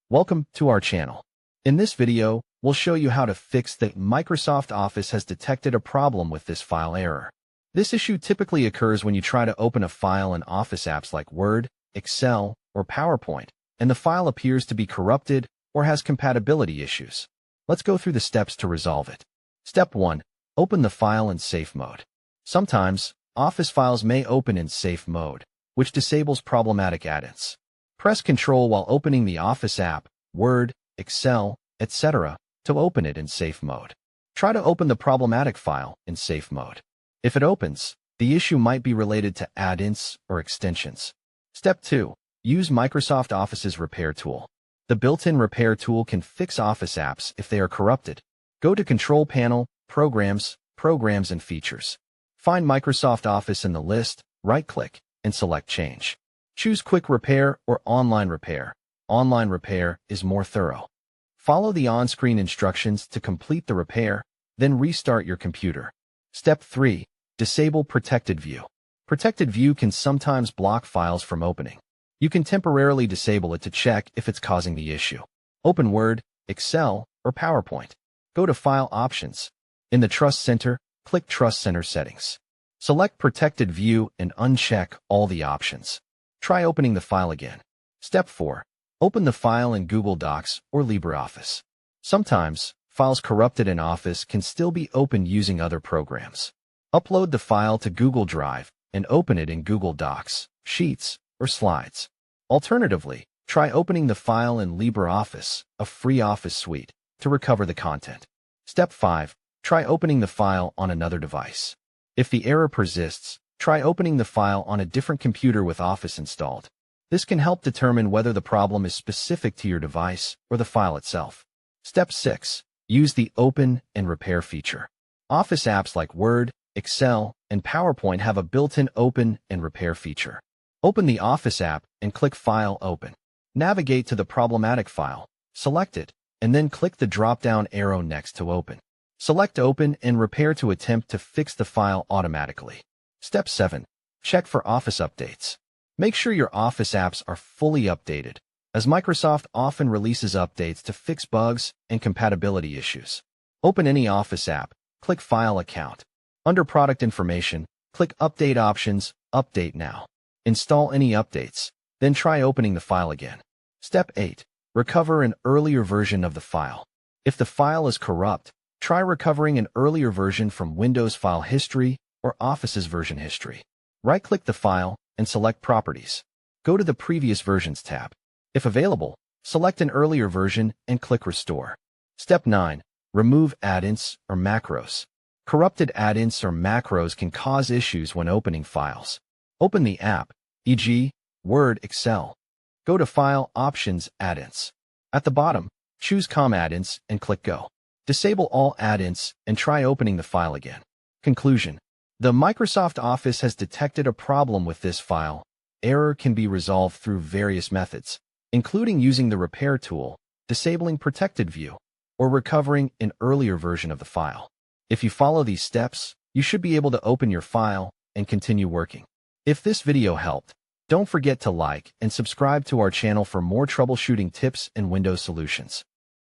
Welcome to our channel. In this video, we'll show you how to fix that Microsoft Office has detected a problem with this file error. This issue typically occurs when you try to open a file in Office apps like Word, Excel, or PowerPoint, and the file appears to be corrupted or has compatibility issues. Let's go through the steps to resolve it. Step 1. Open the file in safe mode. Sometimes, Office files may open in safe mode, which disables problematic add-ins. Press Ctrl while opening the Office app, Word, Excel, etc., to open it in safe mode. Try to open the problematic file in safe mode. If it opens, the issue might be related to add-ins or extensions. Step 2. Use Microsoft Office's Repair Tool. The built-in Repair Tool can fix Office apps if they are corrupted. Go to Control Panel, Programs, Programs and Features. Find Microsoft Office in the list, right-click, and select Change. Choose Quick Repair or Online Repair. Online Repair is more thorough. Follow the on-screen instructions to complete the repair, then restart your computer. Step 3. Disable Protected View. Protected View can sometimes block files from opening. You can temporarily disable it to check if it's causing the issue. Open Word, Excel, or PowerPoint. Go to File Options. In the Trust Center, click Trust Center Settings. Select Protected View and uncheck all the options. Try opening the file again. Step 4. Open the file in Google Docs or LibreOffice. Sometimes, files corrupted in Office can still be opened using other programs. Upload the file to Google Drive and open it in Google Docs, Sheets, or Slides. Alternatively, try opening the file in LibreOffice, a free Office suite, to recover the content. Step 5. Try opening the file on another device. If the error persists, try opening the file on a different computer with Office installed. This can help determine whether the problem is specific to your device or the file itself. Step 6. Use the Open and Repair feature. Office apps like Word, Excel, and PowerPoint have a built-in Open and Repair feature. Open the Office app and click File Open. Navigate to the problematic file, select it, and then click the drop-down arrow next to Open. Select Open and Repair to attempt to fix the file automatically. Step 7. Check for Office updates. Make sure your Office apps are fully updated, as Microsoft often releases updates to fix bugs and compatibility issues. Open any Office app, click File Account. Under Product Information, click Update Options, Update Now. Install any updates, then try opening the file again. Step 8. Recover an earlier version of the file. If the file is corrupt, try recovering an earlier version from Windows File History or Office's Version History. Right-click the file and select Properties. Go to the Previous Versions tab. If available, select an earlier version and click Restore. Step 9. Remove add-ins or macros. Corrupted add-ins or macros can cause issues when opening files. Open the app, e.g., Word, Excel. Go to File, Options, Add-ins. At the bottom, choose COM add-ins and click Go. Disable all add-ins and try opening the file again. Conclusion. The Microsoft Office has detected a problem with this file. Error can be resolved through various methods, including using the Repair Tool, disabling Protected View, or recovering an earlier version of the file. If you follow these steps, you should be able to open your file and continue working. If this video helped, don't forget to like and subscribe to our channel for more troubleshooting tips and Windows solutions.